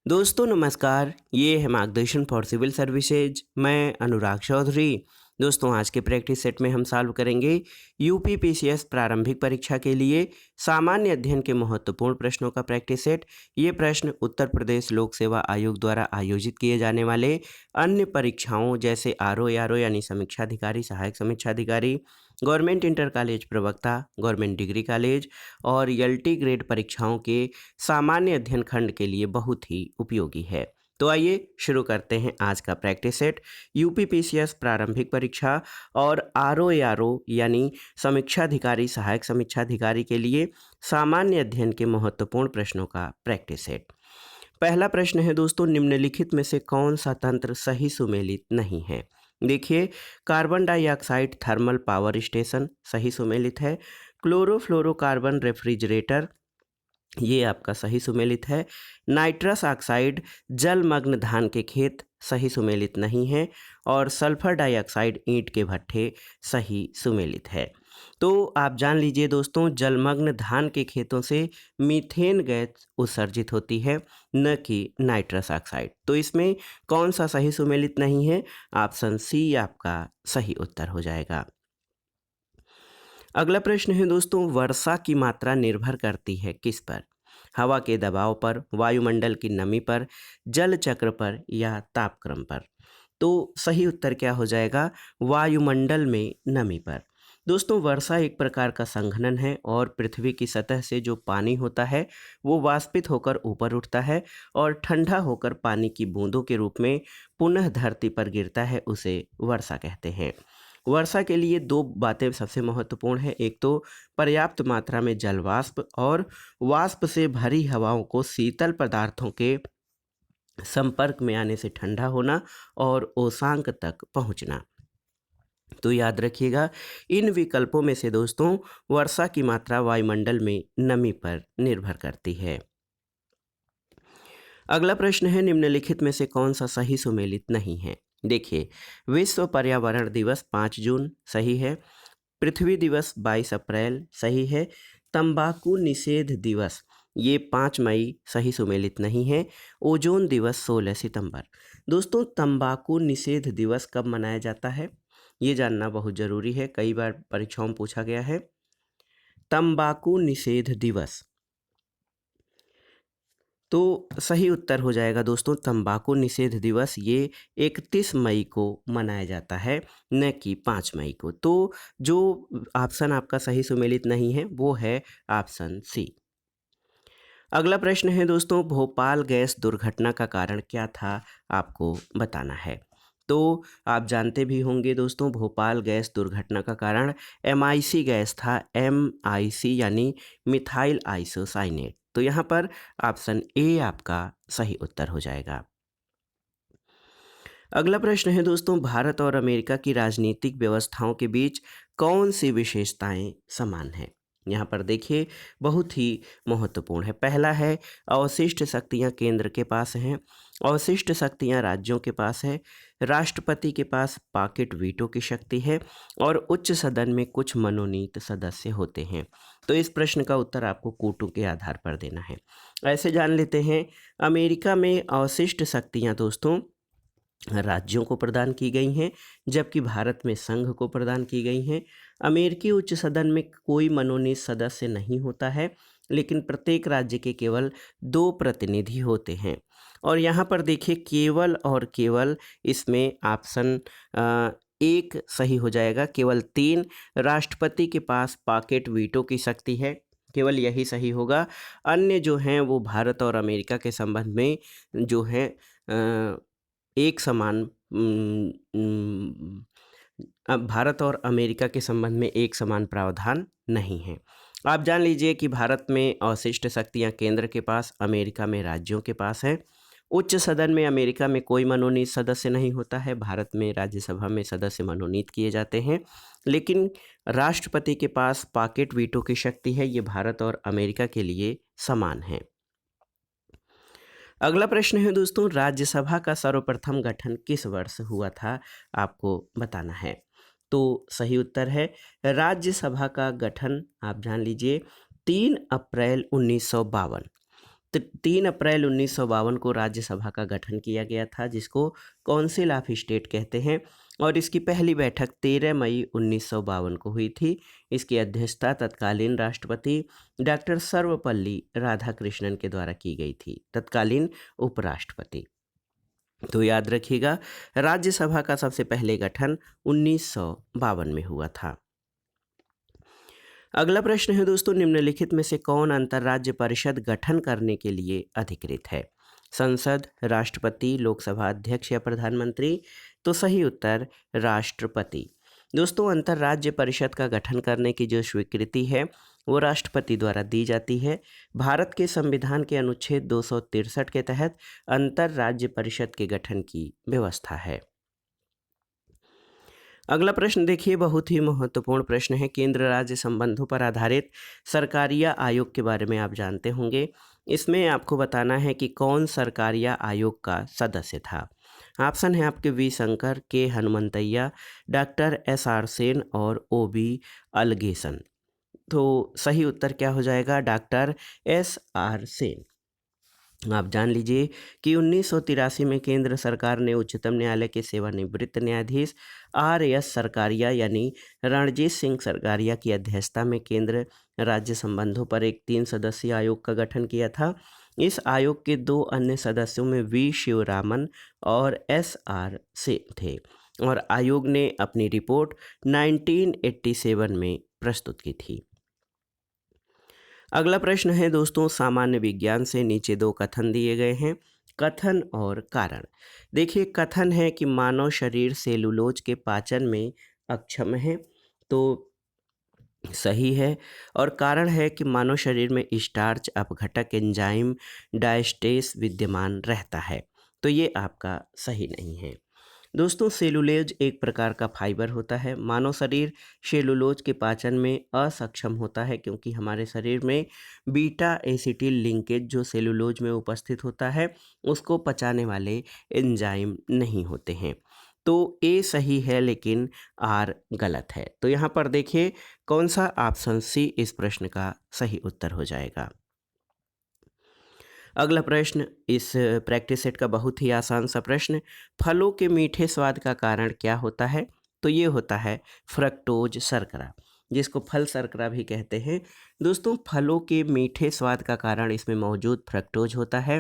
दोस्तों नमस्कार, ये है मार्गदर्शन फॉर सिविल सर्विसेज। मैं अनुराग चौधरी। दोस्तों आज के प्रैक्टिस सेट में हम सॉल्व करेंगे यूपी पीसीएस प्रारंभिक परीक्षा के लिए सामान्य अध्ययन के महत्वपूर्ण प्रश्नों का प्रैक्टिस सेट। ये प्रश्न उत्तर प्रदेश लोक सेवा आयोग द्वारा आयोजित किए जाने वाले अन्य परीक्षाओं जैसे आरओ यानी समीक्षा अधिकारी, सहायक समीक्षा अधिकारी, गवर्नमेंट इंटर कॉलेज प्रवक्ता, गवर्नमेंट डिग्री कॉलेज और एलटी ग्रेड परीक्षाओं के सामान्य अध्ययन खंड के लिए बहुत ही उपयोगी है। तो आइए शुरू करते हैं आज का प्रैक्टिस सेट। यूपी पीसीएस प्रारंभिक परीक्षा और आरओ यानी समीक्षा अधिकारी, सहायक समीक्षा अधिकारी के लिए सामान्य अध्ययन के महत्वपूर्ण प्रश्नों का प्रैक्टिस सेट। पहला प्रश्न है दोस्तों, निम्नलिखित में से कौन सा तंत्र सही सुमेलित नहीं है? देखिए, carbon dioxide thermal power station सही सुमेलित है। क्लोरोफ्लोरोकार्बन रेफ्रिजरेटर ये आपका सही सुमेलित है। नाइट्रस ऑक्साइड जलमग्न धान के खेत सही सुमेलित नहीं है। और सल्फर डाइऑक्साइड ईंट के भट्ठे सही सुमेलित है। तो आप जान लीजिए दोस्तों, जलमग्न धान के खेतों से मीथेन गैस उत्सर्जित होती है, न कि नाइट्रस ऑक्साइड। तो इसमें कौन सा सही सुमेलित नहीं है? ऑप्शन सी आपका सही उत्तर हो जाएगा। अगला प्रश्न है दोस्तों, वर्षा की मात्रा निर्भर करती है किस पर? हवा के दबाव पर, वायुमंडल की नमी पर, जल चक्र पर या तापक्रम पर? तो सही उत्तर क्या हो जाएगा? वायुमंडल में नमी पर। दोस्तों, वर्षा एक प्रकार का संघनन है और पृथ्वी की सतह से जो पानी होता है वो वाष्पित होकर ऊपर उठता है और ठंडा होकर पानी की बूंदों के रूप में पुनः धरती पर गिरता है, उसे वर्षा कहते हैं। वर्षा के लिए दो बातें सबसे महत्वपूर्ण है। एक तो पर्याप्त मात्रा में जल वाष्प और वाष्प से भरी हवाओं को शीतल पदार्थों के संपर्क में आने से ठंडा होना और ओसांक तक पहुंचना। तो याद रखिएगा, इन विकल्पों में से दोस्तों वर्षा की मात्रा वायुमंडल में नमी पर निर्भर करती है। अगला प्रश्न है, निम्नलिखित में से कौन सा सही सुमेलित नहीं है? देखिए, विश्व पर्यावरण दिवस 5 जून सही है। पृथ्वी दिवस 22 अप्रैल सही है। तंबाकू निषेध दिवस ये 5 मई सही सुमेलित नहीं है। ओजोन दिवस 16 सितंबर। दोस्तों, तंबाकू निषेध दिवस कब मनाया जाता है ये जानना बहुत ज़रूरी है, कई बार परीक्षाओं में पूछा गया है। तंबाकू निषेध दिवस, तो सही उत्तर हो जाएगा दोस्तों तंबाकू निषेध दिवस ये 31 मई को मनाया जाता है, न कि 5 मई को। तो जो ऑप्शन आपका सही सुमेलित नहीं है वो है ऑप्शन सी। अगला प्रश्न है दोस्तों, भोपाल गैस दुर्घटना का कारण क्या था आपको बताना है। तो आप जानते भी होंगे दोस्तों, भोपाल गैस दुर्घटना का कारण MIC गैस था। MIC यानी मिथाइल आइसोसाइनेट। तो यहाँ पर ऑप्शन ए आपका सही उत्तर हो जाएगा। अगला प्रश्न है दोस्तों, भारत और अमेरिका की राजनीतिक व्यवस्थाओं के बीच कौन सी विशेषताएं समान हैं? यहाँ पर देखिए, बहुत ही महत्वपूर्ण है। पहला है, अवशिष्ट शक्तियाँ केंद्र के पास हैं, अवशिष्ट शक्तियाँ राज्यों के पास है, राष्ट्रपति के पास पॉकेट वीटो की शक्ति है और उच्च सदन में कुछ मनोनीत सदस्य होते हैं। तो इस प्रश्न का उत्तर आपको कोटों के आधार पर देना है। ऐसे जान लेते हैं, अमेरिका में अवशिष्ट शक्तियाँ दोस्तों राज्यों को प्रदान की गई हैं, जबकि भारत में संघ को प्रदान की गई हैं। अमेरिकी उच्च सदन में कोई मनोनीत सदस्य नहीं होता है, लेकिन प्रत्येक राज्य के केवल 2 प्रतिनिधि होते हैं। और यहाँ पर देखिए, केवल और केवल इसमें ऑप्शन एक सही हो जाएगा। केवल 3, राष्ट्रपति के पास पॉकेट वीटो की शक्ति है, केवल यही सही होगा। अन्य जो हैं वो भारत और अमेरिका के संबंध में जो हैं एक समान अब भारत और अमेरिका के संबंध में एक समान प्रावधान नहीं है। आप जान लीजिए कि भारत में अवशिष्ट शक्तियां केंद्र के पास, अमेरिका में राज्यों के पास है। उच्च सदन में अमेरिका में कोई मनोनीत सदस्य नहीं होता है, भारत में राज्यसभा में सदस्य मनोनीत किए जाते हैं। लेकिन राष्ट्रपति के पास पॉकेट वीटो की शक्ति है, ये भारत और अमेरिका के लिए समान है। अगला प्रश्न है दोस्तों, राज्यसभा का सर्वप्रथम गठन किस वर्ष हुआ था आपको बताना है। तो सही उत्तर है, राज्यसभा का गठन आप जान लीजिए 3 अप्रैल 1952। 3 अप्रैल 1952 को राज्यसभा का गठन किया गया था, जिसको काउंसिल ऑफ स्टेट कहते हैं, और इसकी पहली बैठक 13 मई 1952 को हुई थी। इसकी अध्यक्षता तत्कालीन राष्ट्रपति डॉक्टर सर्वपल्ली राधाकृष्णन के द्वारा की गई थी, तत्कालीन उपराष्ट्रपति। तो याद रखिएगा, राज्यसभा का सबसे पहले गठन 1952 में हुआ था। अगला प्रश्न है दोस्तों, निम्नलिखित में से कौन अंतर्राज्य परिषद गठन करने के लिए अधिकृत है? संसद, राष्ट्रपति, लोकसभा अध्यक्ष या प्रधानमंत्री? तो सही उत्तर राष्ट्रपति। दोस्तों, अंतर्राज्य परिषद का गठन करने की जो स्वीकृति है वो राष्ट्रपति द्वारा दी जाती है। भारत के संविधान के अनुच्छेद 263 के तहत अंतर्राज्य परिषद के गठन की व्यवस्था है। अगला प्रश्न देखिए, बहुत ही महत्वपूर्ण प्रश्न है। केंद्र राज्य संबंधों पर आधारित सरकारिया आयोग के बारे में आप जानते होंगे। इसमें आपको बताना है कि कौन सरकारिया आयोग का सदस्य था। ऑप्शन है आपके वी शंकर, के हनुमंतैया, डॉक्टर SR सेन और OB अलगेसन। तो सही उत्तर क्या हो जाएगा? Doctor SR Sen. आप जान लीजिए कि 1983 में केंद्र सरकार ने उच्चतम न्यायालय के सेवानिवृत्त न्यायाधीश RS सरकारिया यानी रणजीत सिंह सरकारिया की अध्यक्षता में केंद्र राज्य संबंधों पर एक 3 सदस्यीय आयोग का गठन किया था। इस आयोग के 2 अन्य सदस्यों में वी शिवरामन और SR सेन थे, और आयोग ने अपनी रिपोर्ट 1987 में प्रस्तुत की थी। अगला प्रश्न है दोस्तों, सामान्य विज्ञान से नीचे 2 कथन दिए गए हैं। कथन और कारण। देखिए, कथन है कि मानव शरीर सेलुलोज के पाचन में अक्षम है, तो सही है। और कारण है कि मानव शरीर में स्टार्च अपघटक एंजाइम डायस्टेस विद्यमान रहता है, तो ये आपका सही नहीं है। दोस्तों, सेलुलोज एक प्रकार का फाइबर होता है। मानव शरीर सेलुलोज के पाचन में असक्षम होता है क्योंकि हमारे शरीर में बीटा एसिटिल लिंकेज जो सेलुलोज में उपस्थित होता है उसको पचाने वाले एंजाइम नहीं होते हैं। तो ए सही है लेकिन आर गलत है। तो यहाँ पर देखिए कौन सा ऑप्शन सी इस प्रश्न का सही उत्तर हो जाएगा। अगला प्रश्न इस प्रैक्टिस सेट का बहुत ही आसान सा प्रश्न, फलों के मीठे स्वाद का कारण क्या होता है? तो ये होता है फ्रक्टोज शर्करा, जिसको फल शर्करा भी कहते हैं। दोस्तों, फलों के मीठे स्वाद का कारण इसमें मौजूद फ्रक्टोज होता है।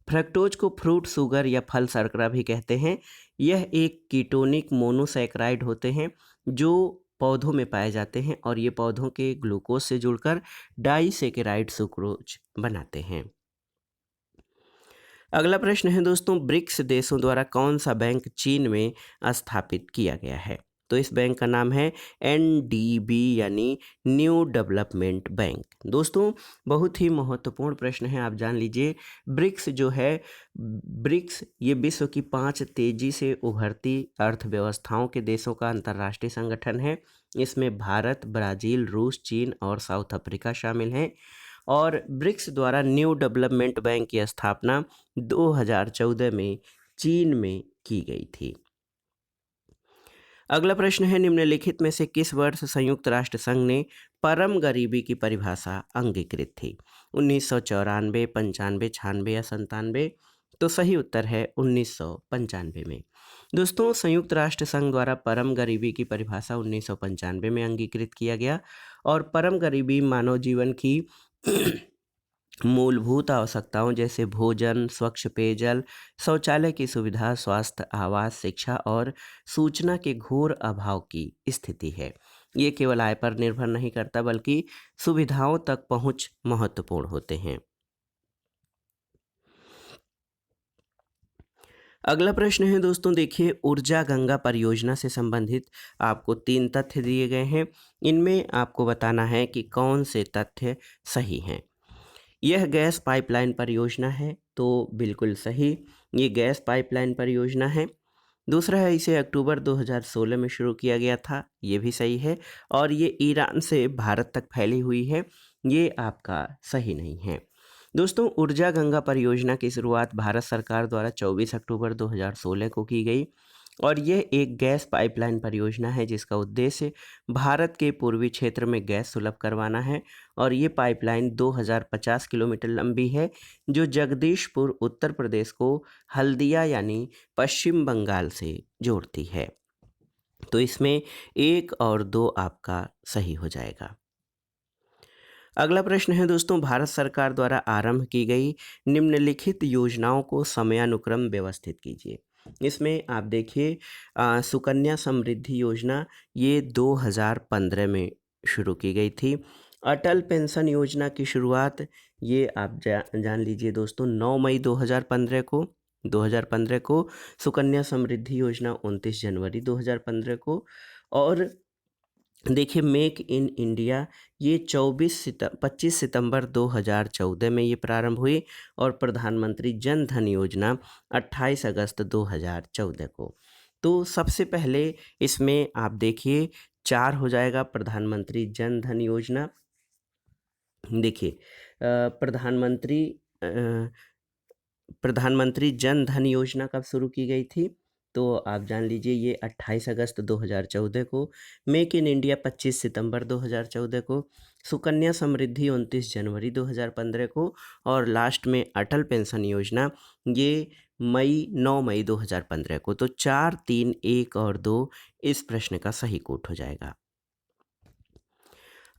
फ्रक्टोज को फ्रूट शुगर या फल शर्करा भी कहते हैं। यह एक कीटोनिक मोनोसैकराइड होते हैं जो पौधों में पाए जाते हैं, और ये पौधों के ग्लूकोज से जुड़कर डाइसेकेराइड सुक्रोज बनाते हैं। अगला प्रश्न है दोस्तों, ब्रिक्स देशों द्वारा कौन सा बैंक चीन में स्थापित किया गया है? तो इस बैंक का नाम है NDB यानी न्यू डेवलपमेंट बैंक। दोस्तों, बहुत ही महत्वपूर्ण प्रश्न है, आप जान लीजिए। ब्रिक्स जो है, ब्रिक्स ये विश्व की 5 तेजी से उभरती अर्थव्यवस्थाओं के देशों का अंतर्राष्ट्रीय संगठन है। इसमें भारत, ब्राज़ील, रूस, चीन और साउथ अफ्रीका शामिल हैं। और ब्रिक्स द्वारा न्यू डेवलपमेंट बैंक की स्थापना 2014 में चीन में की गई थी। अगला प्रश्न है, निम्नलिखित में से किस वर्ष संयुक्त राष्ट्र संघ ने परम गरीबी की परिभाषा अंगीकृत थी? 1994, 95, 96 या 97? तो सही उत्तर है 1995 में। दोस्तों, संयुक्त राष्ट्र संघ द्वारा परम गरीबी की परिभाषा 1995 में अंगीकृत किया गया, और परम गरीबी मानव जीवन की मूलभूत आवश्यकताओं जैसे भोजन, स्वच्छ पेयजल, शौचालय की सुविधा, स्वास्थ्य, आवास, शिक्षा और सूचना के घोर अभाव की स्थिति है। ये केवल आय पर निर्भर नहीं करता बल्कि सुविधाओं तक पहुंच महत्वपूर्ण होते हैं। अगला प्रश्न है दोस्तों, देखिए, ऊर्जा गंगा परियोजना से संबंधित आपको 3 तथ्य दिए गए हैं। इनमें आपको बताना है कि कौन से तथ्य सही हैं। यह गैस पाइपलाइन परियोजना है, तो बिल्कुल सही, ये गैस पाइपलाइन परियोजना है। दूसरा है, इसे अक्टूबर 2016 में शुरू किया गया था, ये भी सही है। और ये ईरान से भारत तक फैली हुई है, ये आपका सही नहीं है। दोस्तों, ऊर्जा गंगा परियोजना की शुरुआत भारत सरकार द्वारा 24 अक्टूबर 2016 को की गई। और यह एक गैस पाइपलाइन परियोजना है जिसका उद्देश्य भारत के पूर्वी क्षेत्र में गैस सुलभ करवाना है। और ये पाइपलाइन 2050 किलोमीटर लंबी है जो जगदीशपुर उत्तर प्रदेश को हल्दिया यानी पश्चिम बंगाल से जोड़ती है। तो इसमें 1 और 2 आपका सही हो जाएगा। अगला प्रश्न है दोस्तों, भारत सरकार द्वारा आरंभ की गई निम्नलिखित योजनाओं को समयानुक्रम व्यवस्थित कीजिए। इसमें आप देखिए सुकन्या समृद्धि योजना ये 2015 में शुरू की गई थी। अटल पेंशन योजना की शुरुआत ये आप जान लीजिए दोस्तों 9 मई 2015 को सुकन्या समृद्धि योजना 29 जनवरी 2015 को। और देखिए मेक इन इंडिया ये 25 सितंबर 2014 में ये प्रारंभ हुई। और प्रधानमंत्री जन धन योजना 28 अगस्त 2014 को। तो सबसे पहले इसमें आप देखिए 4 हो जाएगा प्रधानमंत्री जन धन योजना। देखिए प्रधानमंत्री जन धन योजना कब शुरू की गई थी, तो आप जान लीजिए ये 28 अगस्त 2014 को। मेक इन इंडिया 25 सितंबर 2014 को। सुकन्या समृद्धि 29 जनवरी 2015 को। और लास्ट में अटल पेंशन योजना ये 9 मई 2015 को। तो 4, 3, 1 और 2 इस प्रश्न का सही कोट हो जाएगा।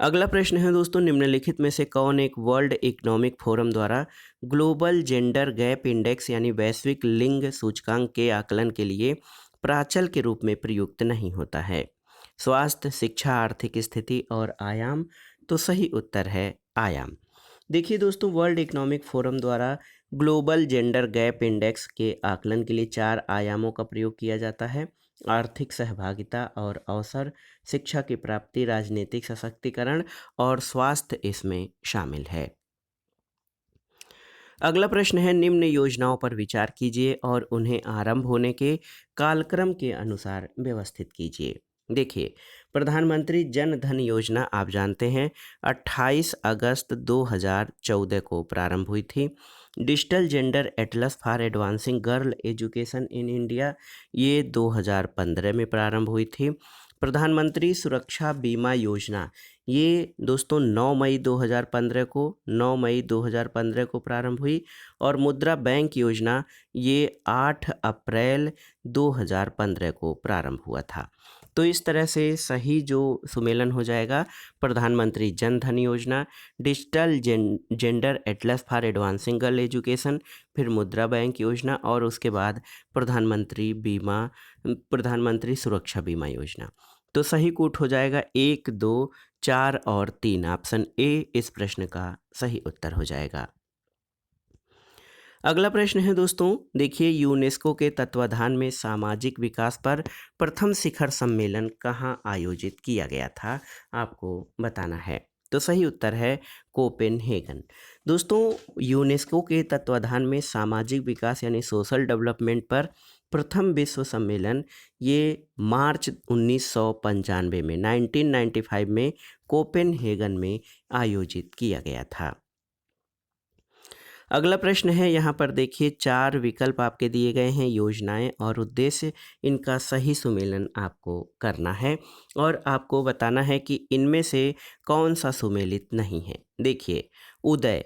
अगला प्रश्न है दोस्तों, निम्नलिखित में से कौन एक वर्ल्ड इकोनॉमिक फोरम द्वारा ग्लोबल जेंडर गैप इंडेक्स यानी वैश्विक लिंग सूचकांक के आकलन के लिए प्राचल के रूप में प्रयुक्त नहीं होता है? स्वास्थ्य, शिक्षा, आर्थिक स्थिति और आयाम। तो सही उत्तर है आयाम। देखिए दोस्तों, वर्ल्ड इकोनॉमिक फोरम द्वारा ग्लोबल जेंडर गैप इंडेक्स के आकलन के लिए 4 आयामों का प्रयोग किया जाता है। आर्थिक सहभागिता और अवसर, शिक्षा की प्राप्ति, राजनीतिक सशक्तिकरण और स्वास्थ्य इसमें शामिल है। अगला प्रश्न है, निम्न योजनाओं पर विचार कीजिए और उन्हें आरंभ होने के कालक्रम के अनुसार व्यवस्थित कीजिए। देखिए प्रधानमंत्री जन धन योजना आप जानते हैं 28 अगस्त 2014 को प्रारंभ हुई थी। Digital gender Atlas for advancing girl education in India ये 2015 में प्रारंभ हुई थी। प्रधानमंत्री सुरक्षा बीमा योजना ये दोस्तों 9 मई 2015 को प्रारंभ हुई। और मुद्रा बैंक योजना ये 8 अप्रैल 2015 को प्रारंभ हुआ था। तो इस तरह से सही जो सुमेलन हो जाएगा प्रधानमंत्री जन धन योजना, digital gender Atlas for advancing girl education, फिर मुद्रा बैंक योजना और उसके बाद प्रधानमंत्री सुरक्षा बीमा योजना। तो सही कूट हो जाएगा 1, 2, 4 और 3। ऑप्शन ए इस प्रश्न का सही उत्तर हो जाएगा। अगला प्रश्न है दोस्तों, देखिए यूनेस्को के तत्वाधान में सामाजिक विकास पर प्रथम शिखर सम्मेलन कहाँ आयोजित किया गया था, आपको बताना है। तो सही उत्तर है कोपेनहेगन। दोस्तों यूनेस्को के तत्वाधान में सामाजिक विकास यानी सोशल डेवलपमेंट पर प्रथम विश्व सम्मेलन ये मार्च 1995 में 1995 में कोपेनहेगन में आयोजित किया गया था। अगला प्रश्न है, यहाँ पर देखिए 4 विकल्प आपके दिए गए हैं, योजनाएं और उद्देश्य, इनका सही सुमेलन आपको करना है और आपको बताना है कि इनमें से कौन सा सुमेलित नहीं है। देखिए उदय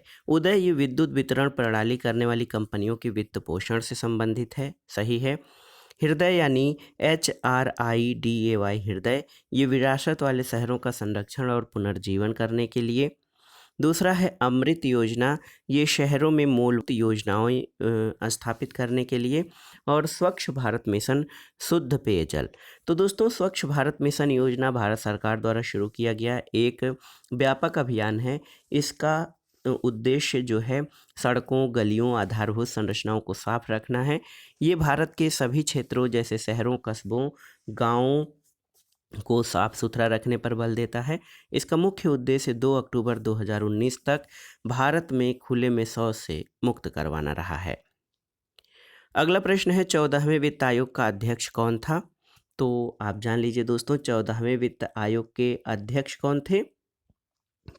ये विद्युत वितरण प्रणाली करने वाली कंपनियों के वित्त पोषण से संबंधित है, सही है। हृदय यानी HRIDAY हृदय ये विरासत वाले शहरों का संरक्षण और पुनर्जीवन करने के लिए। दूसरा है अमृत योजना, ये शहरों में मूलभूत योजनाएं स्थापित करने के लिए। और स्वच्छ भारत मिशन शुद्ध पेयजल। तो दोस्तों स्वच्छ भारत मिशन योजना भारत सरकार द्वारा शुरू किया गया एक व्यापक अभियान है। इसका उद्देश्य जो है सड़कों, गलियों, आधारभूत संरचनाओं को साफ रखना है। ये भारत के सभी क्षेत्रों जैसे शहरों, कस्बों, गाँवों को साफ सुथरा रखने पर बल देता है। इसका मुख्य उद्देश्य 2 अक्टूबर 2019 तक भारत में खुले में शौच से मुक्त करवाना रहा है। अगला प्रश्न है 14वें वित्त आयोग का अध्यक्ष कौन था? तो आप जान लीजिए दोस्तों 14वें वित्त आयोग के अध्यक्ष कौन थे?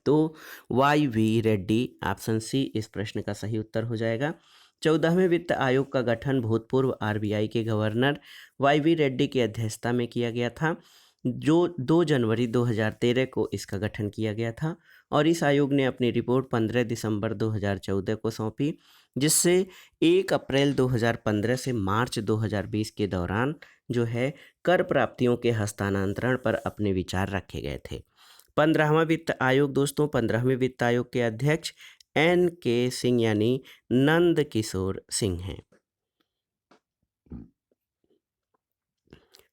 तो YV रेड्डी, ऑप्शन सी इस प्रश्न का सही उत्तर हो जाएगा। 14वें वित्त आयोग का गठन भूतपूर्व आरबीआई के गवर्नर वाई रेड्डी की अध्यक्षता में किया गया था, जो 2 जनवरी 2013 को इसका गठन किया गया था। और इस आयोग ने अपनी रिपोर्ट 15 दिसंबर 2014 को सौंपी, जिससे 1 अप्रैल 2015 से मार्च 2020 के दौरान जो है कर प्राप्तियों के हस्तांतरण पर अपने विचार रखे गए थे। 15वां वित्त आयोग दोस्तों, 15वें वित्त आयोग के अध्यक्ष NK सिंह यानी नंद किशोर सिंह हैं।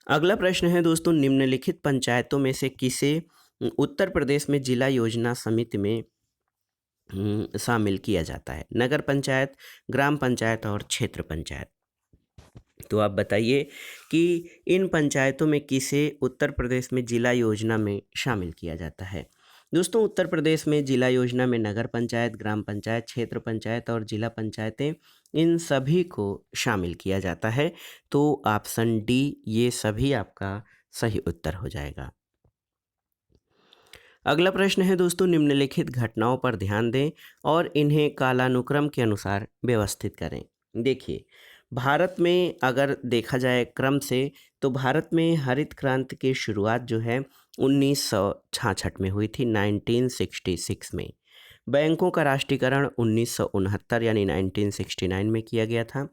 अगला प्रश्न है दोस्तों, निम्नलिखित पंचायतों में से किसे उत्तर प्रदेश में जिला योजना समिति में शामिल किया जाता है? नगर पंचायत, ग्राम पंचायत और क्षेत्र पंचायत। तो आप बताइए कि इन पंचायतों में किसे उत्तर प्रदेश में जिला योजना में शामिल किया जाता है? दोस्तों, उत्तर प्रदेश में जिला योजना में नगर पंचायत, ग्राम पंचायत, क्षेत्र पंचायत और जिला पंचायतें, इन सभी को शामिल किया जाता है। तो ऑप्शन डी ये सभी आपका सही उत्तर हो जाएगा। अगला प्रश्न है दोस्तों, निम्नलिखित घटनाओं पर ध्यान दें और इन्हें कालानुक्रम के अनुसार व्यवस्थित करें। देखिए, भारत में अगर देखा जाए क्रम से, तो भारत में हरित क्रांति की शुरुआत जो है 1966 में हुई थी, 1966 में। बैंकों का राष्ट्रीयकरण 1969 यानी 1969 में किया गया था।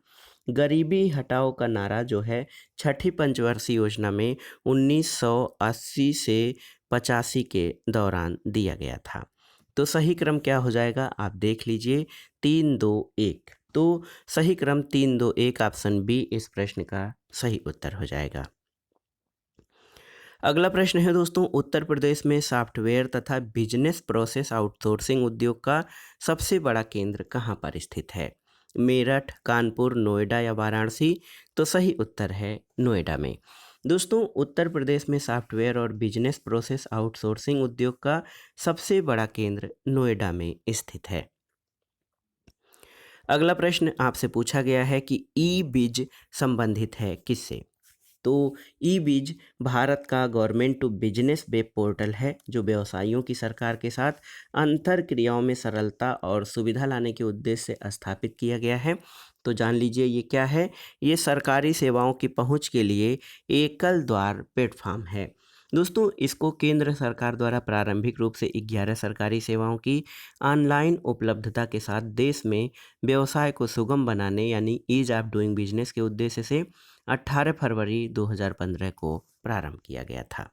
गरीबी हटाओ का नारा जो है छठी पंचवर्षीय योजना में 1980 से 85 के दौरान दिया गया था। तो सही क्रम क्या हो जाएगा, आप देख लीजिए, 3 2 1। तो सही क्रम 3 2 1, ऑप्शन बी इस प्रश्न का सही उत्तर हो जाएगा। अगला प्रश्न है दोस्तों, उत्तर प्रदेश में सॉफ्टवेयर तथा बिजनेस प्रोसेस आउटसोर्सिंग उद्योग का सबसे बड़ा केंद्र कहाँ पर स्थित है? मेरठ, कानपुर, नोएडा या वाराणसी? तो सही उत्तर है नोएडा में। दोस्तों, उत्तर प्रदेश में सॉफ्टवेयर और बिजनेस प्रोसेस आउटसोर्सिंग उद्योग का सबसे बड़ा केंद्र नोएडा में स्थित है। अगला प्रश्न आपसे पूछा गया है कि ई बीज संबंधित है किससे? तो ई बीज भारत का government to business web portal है, जो व्यवसायियों की सरकार के साथ अंतर क्रियाओं में सरलता और सुविधा लाने के उद्देश्य से स्थापित किया गया है। तो जान लीजिए ये क्या है। ये सरकारी सेवाओं की पहुंच के लिए एकल द्वार प्लेटफॉर्म है। दोस्तों, इसको केंद्र सरकार द्वारा प्रारंभिक रूप से 11 सरकारी सेवाओं की ऑनलाइन उपलब्धता के साथ देश में व्यवसाय को सुगम बनाने यानी ईज ऑफ डूइंग बिजनेस के उद्देश्य से 18 फरवरी 2015 को प्रारंभ किया गया था।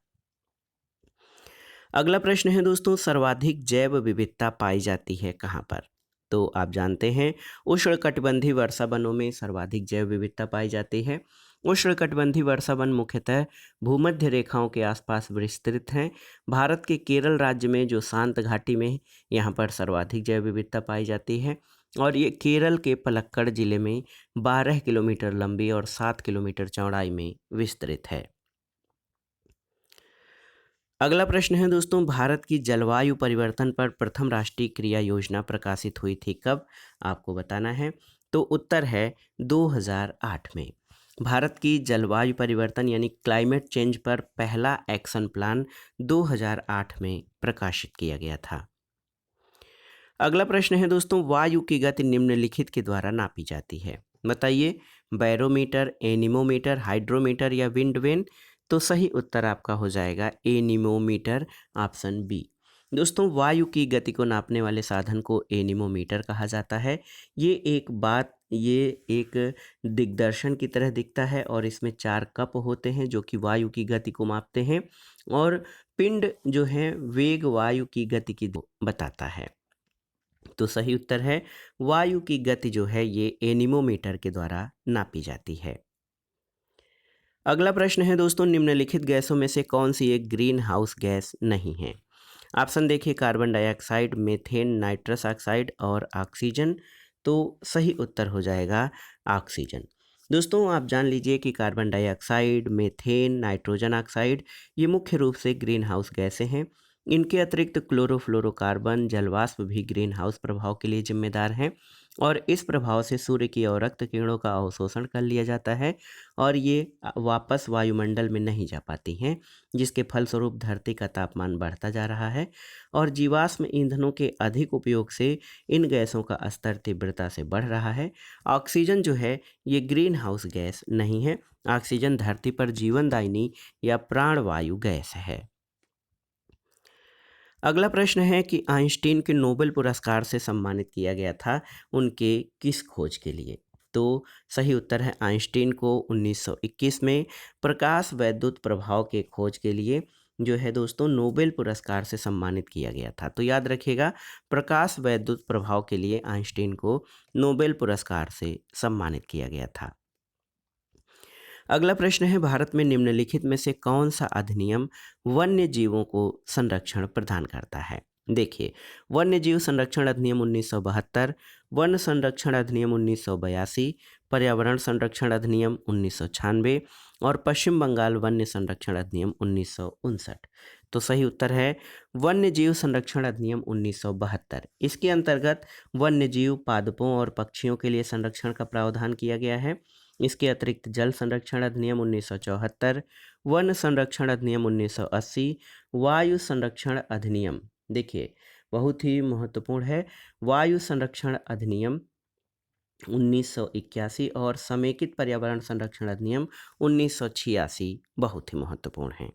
अगला प्रश्न है दोस्तों, सर्वाधिक जैव विविधता पाई जाती है कहाँ पर? तो आप जानते हैं, उष्णकटिबंधीय वर्षा वनों में सर्वाधिक जैव विविधता पाई जाती है। उष्णकटिबंधीय वर्षा वन मुख्यतः भूमध्य रेखाओं के आसपास विस्तृत हैं। भारत के केरल राज्य में जो शांत घाटी में, यहाँ पर सर्वाधिक जैव विविधता पाई जाती है। और ये केरल के पलक्कड़ जिले में 12 किलोमीटर लंबी और 7 किलोमीटर चौड़ाई में विस्तृत है। अगला प्रश्न है दोस्तों, भारत की जलवायु परिवर्तन पर प्रथम राष्ट्रीय क्रिया योजना प्रकाशित हुई थी कब? आपको बताना है। तो उत्तर है 2008 में। भारत की जलवायु परिवर्तन यानी क्लाइमेट चेंज पर पहला एक्शन प्लान 2008 में प्रकाशित किया गया था। अगला प्रश्न है दोस्तों, वायु की गति निम्नलिखित के द्वारा नापी जाती है। बताइए, बैरोमीटर, एनीमोमीटर, हाइड्रोमीटर या विंड वेन? तो सही उत्तर आपका हो जाएगा एनीमोमीटर, ऑप्शन बी। दोस्तों, वायु की गति को नापने वाले साधन को एनीमोमीटर कहा जाता है। ये एक दिग्दर्शन की तरह दिखता है और इसमें 4 कप होते हैं जो कि वायु की गति को मापते हैं, और पिंड जो है वेग वायु की गति की बताता है। तो सही उत्तर है, वायु की गति जो है ये एनीमोमीटर के द्वारा नापी जाती है। अगला प्रश्न है दोस्तों, निम्नलिखित गैसों में से कौन सी एक ग्रीन हाउस गैस नहीं है? ऑप्शन देखिए, carbon dioxide, methane, nitrous oxide और ऑक्सीजन। तो सही उत्तर हो जाएगा ऑक्सीजन। दोस्तों, आप जान लीजिए कि carbon dioxide, methane, nitrogen oxide ये मुख्य रूप से ग्रीन हाउस गैसें हैं। इनके अतिरिक्त क्लोरोफ्लोरोकार्बन जलवाष्प भी ग्रीन हाउस प्रभाव के लिए जिम्मेदार हैं और इस प्रभाव से सूर्य की अवरक्त किरणों का अवशोषण कर लिया जाता है और ये वापस वायुमंडल में नहीं जा पाती हैं, जिसके फलस्वरूप धरती का तापमान बढ़ता जा रहा है और जीवाश्म ईंधनों के अधिक उपयोग से इन गैसों का स्तर तीव्रता से बढ़ रहा है। ऑक्सीजन जो है ये ग्रीन हाउस गैस नहीं है। ऑक्सीजन धरती पर जीवनदायिनी या प्राणवायु गैस है। अगला प्रश्न है कि आइंस्टीन के नोबेल पुरस्कार से सम्मानित किया गया था उनके किस खोज के लिए। तो सही उत्तर है आइंस्टीन को 1921 में प्रकाश वैद्युत प्रभाव के खोज के लिए जो है दोस्तों नोबेल पुरस्कार से सम्मानित किया गया था। तो याद रखिएगा, प्रकाश वैद्युत प्रभाव के लिए आइंस्टीन को नोबेल पुरस्कार से सम्मानित किया गया था। अगला प्रश्न है, भारत में निम्नलिखित में से कौन सा अधिनियम वन्य जीवों को संरक्षण प्रदान करता है। देखिए, वन्य जीव संरक्षण अधिनियम 1972, वन संरक्षण अधिनियम 1982, पर्यावरण संरक्षण अधिनियम 1996 और पश्चिम बंगाल वन्य संरक्षण अधिनियम 1959। तो सही उत्तर है वन्य जीव संरक्षण अधिनियम 1972। इसके अंतर्गत वन्य जीव पादपों और पक्षियों के लिए संरक्षण का प्रावधान किया गया है। इसके अतिरिक्त जल संरक्षण अधिनियम 1974, वन संरक्षण अधिनियम 1980, वायु संरक्षण अधिनियम, देखिए बहुत ही महत्वपूर्ण है, वायु संरक्षण अधिनियम 1981 और समेकित पर्यावरण संरक्षण अधिनियम 1986 बहुत ही महत्वपूर्ण है।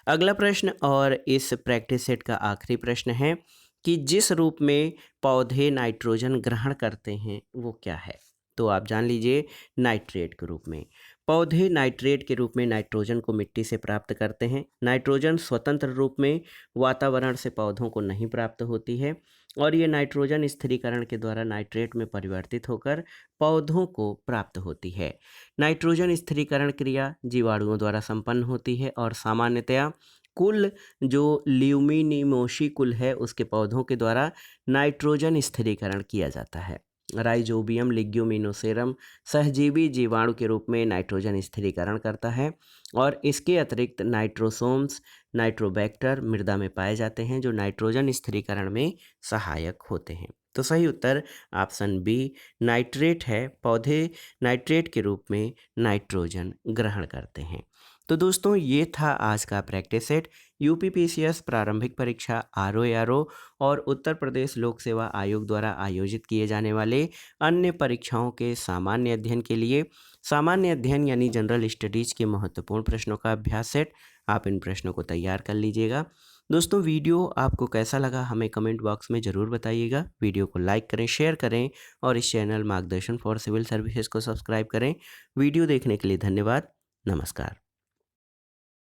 अगला प्रश्न और इस प्रैक्टिस सेट का आखिरी प्रश्न है कि जिस रूप में पौधे नाइट्रोजन ग्रहण करते हैं वो क्या है। तो आप जान लीजिए, नाइट्रेट के रूप में। पौधे नाइट्रेट के रूप में नाइट्रोजन को मिट्टी से प्राप्त करते हैं। नाइट्रोजन स्वतंत्र रूप में वातावरण से पौधों को नहीं प्राप्त होती है और ये नाइट्रोजन स्थिरीकरण के द्वारा नाइट्रेट में परिवर्तित होकर पौधों को प्राप्त होती है। नाइट्रोजन स्थिरीकरण क्रिया जीवाणुओं द्वारा संपन्न होती है और सामान्यतया कुल जो ल्यूमिनिमोशी कुल है उसके पौधों के द्वारा नाइट्रोजन स्थिरीकरण किया जाता है। राइजोबियम लिग्यूमिनोसेरम सहजीवी जीवाणु के रूप में नाइट्रोजन स्थिरीकरण करता है और इसके अतिरिक्त नाइट्रोसोम्स नाइट्रोबैक्टर मृदा में पाए जाते हैं जो नाइट्रोजन स्थिरीकरण में सहायक होते हैं। तो सही उत्तर ऑप्शन बी नाइट्रेट है। पौधे नाइट्रेट के रूप में नाइट्रोजन ग्रहण करते हैं। तो दोस्तों ये था आज का प्रैक्टिस सेट। यूपीपीसीएस प्रारंभिक परीक्षा आरओ और उत्तर प्रदेश लोक सेवा आयोग द्वारा आयोजित किए जाने वाले अन्य परीक्षाओं के सामान्य अध्ययन के लिए सामान्य अध्ययन यानी जनरल स्टडीज के महत्वपूर्ण प्रश्नों का अभ्यास सेट। आप इन प्रश्नों को तैयार कर लीजिएगा। दोस्तों वीडियो आपको कैसा लगा हमें कमेंट बॉक्स में ज़रूर बताइएगा। वीडियो को लाइक करें, शेयर करें और इस चैनल मार्गदर्शन फॉर सिविल सर्विसेज को सब्सक्राइब करें। वीडियो देखने के लिए धन्यवाद। नमस्कार।